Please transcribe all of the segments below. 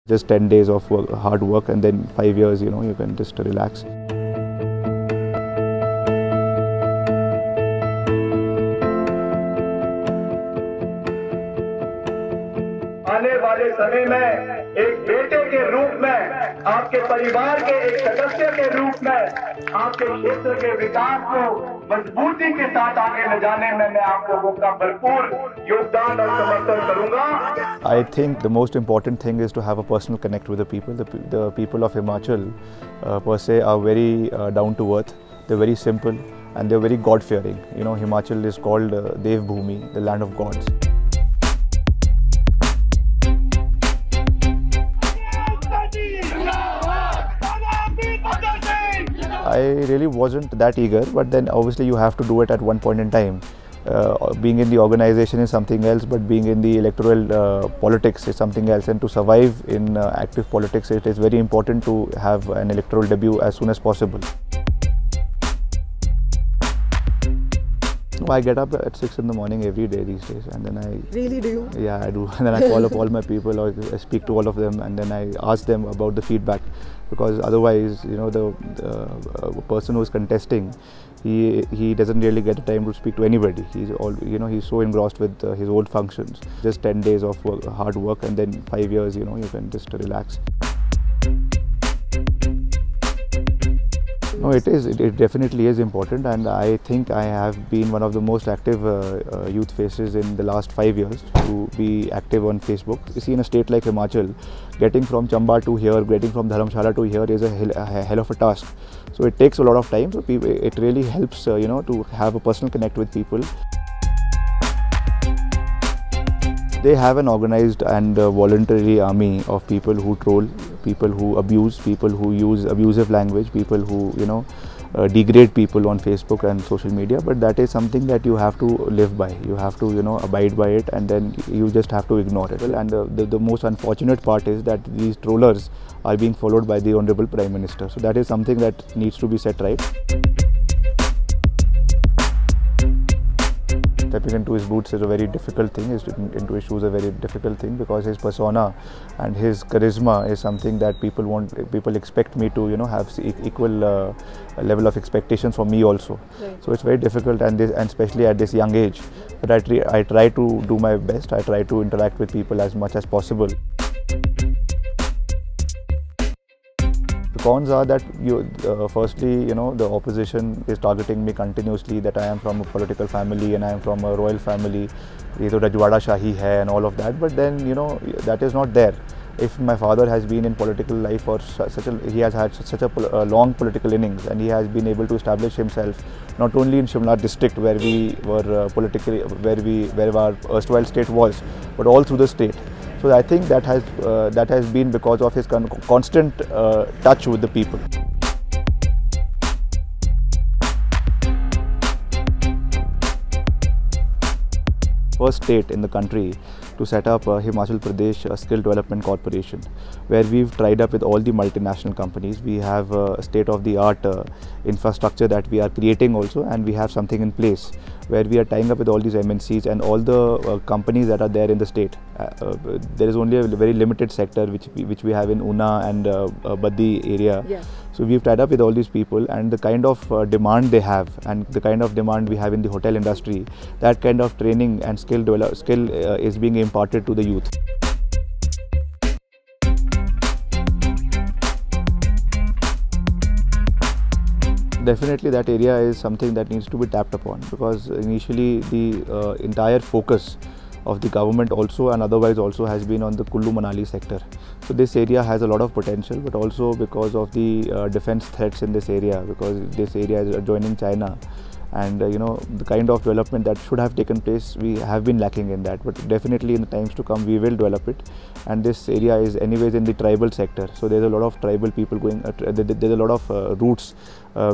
Just 10 days of hard work, and then 5 years, you can just relax. आने वाले समय में एक बेटे के रूप में, आपके परिवार के एक सदस्य के रूप में, आपके क्षेत्र के विकास को मजबूती के साथ आगे ले जाने में मैं आप लोगों का भरपूर योगदान और समर्थन करूंगा. I think the most important thing is to have a personal connect with the people. The people of Himachal per se are very down to earth. They're very simple and they're very God-fearing. Himachal is called Dev Bhumi, the land of gods. I really wasn't that eager, but then obviously you have to do it at one point in time. Being in the organization is something else, but being in the electoral politics is something else, and to survive in active politics it is very important to have an electoral debut as soon as possible. I get up at 6 in the morning every day these days, and then I... Really, do you? Yeah, I do. And then I call up all my people, or I speak to all of them, and then I ask them about the feedback, because otherwise, the person who is contesting, he doesn't really get the time to speak to anybody. He's so engrossed with his own functions. Just 10 days of hard work, and then 5 years, you can just relax. No, it definitely is important, and I think I have been one of the most active youth faces in the last 5 years to be active on Facebook. You see, in a state like Himachal, getting from Chamba to here, getting from Dharamshala to here is a hell of a task. So it takes a lot of time. So it really helps, to have a personal connect with people. They have an organized and voluntary army of people who troll, people who abuse, people who use abusive language, people who degrade people on Facebook and social media. But that is something that you have to live by. You have to abide by it, and then you just have to ignore it. And the most unfortunate part is that these trollers are being followed by the Honorable Prime Minister. So that is something that needs to be set right. Stepping into his boots is a very difficult thing, into his shoes a very difficult thing, because his persona and his charisma is something that people expect me to have equal level of expectations from me also. Right. So it's very difficult, and especially at this young age. But I try to do my best. I try to interact with people as much as possible. The cons are that firstly, the opposition is targeting me continuously, that I am from a political family and I am from a royal family. Ye to Rajwada Shahi hai and all of that. But then, that is not there. If my father has been in political life for he has had such a long political innings, and he has been able to establish himself not only in Shimla district, where we were politically, where our erstwhile state was, but all through the state. So I think that has been because of his constant touch with the people. First state in the country to set up Himachal Pradesh Skill Development Corporation, where we've tied up with all the multinational companies. We have state-of-the-art infrastructure that we are creating also, and we have something in place where we are tying up with all these MNCs and all the companies that are there in the state. There is only a very limited sector which we have in Una and Baddi area. Yeah. So we've tied up with all these people, and the kind of demand they have, and the kind of demand we have in the hotel industry, that kind of training and skill is being imparted to the youth. Definitely that area is something that needs to be tapped upon, because initially the entire focus of the government also and otherwise also has been on the Kullu Manali sector. So this area has a lot of potential, but also because of the defense threats in this area, because this area is adjoining China, and the kind of development that should have taken place, we have been lacking in that. But definitely in the times to come we will develop it, and this area is anyways in the tribal sector, so there's a lot of tribal people going, there's a lot of routes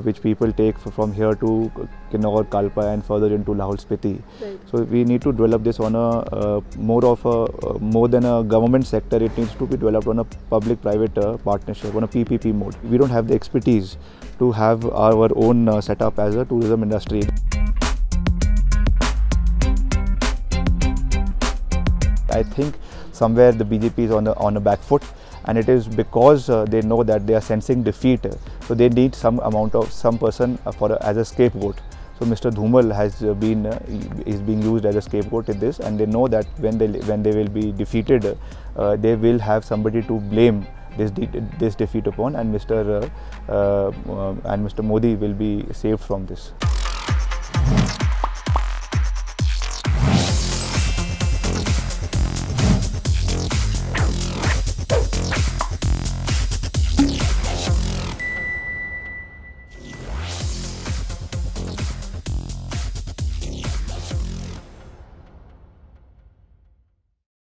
which people take from here to Kinnaur, Kalpa and further into Lahore Spiti. Right. So we need to develop this on a more than a government sector. It needs to be developed on a public-private partnership, on a PPP mode. We don't have the expertise to have our own setup as a tourism industry. I think somewhere the BJP is on a back foot, and it is because they know that they are sensing defeat, so they need some person as a scapegoat. So Mr. Dhumal is being used as a scapegoat in this, and they know that when they will be defeated, they will have somebody to blame this defeat upon, and Mr. Modi will be saved from this.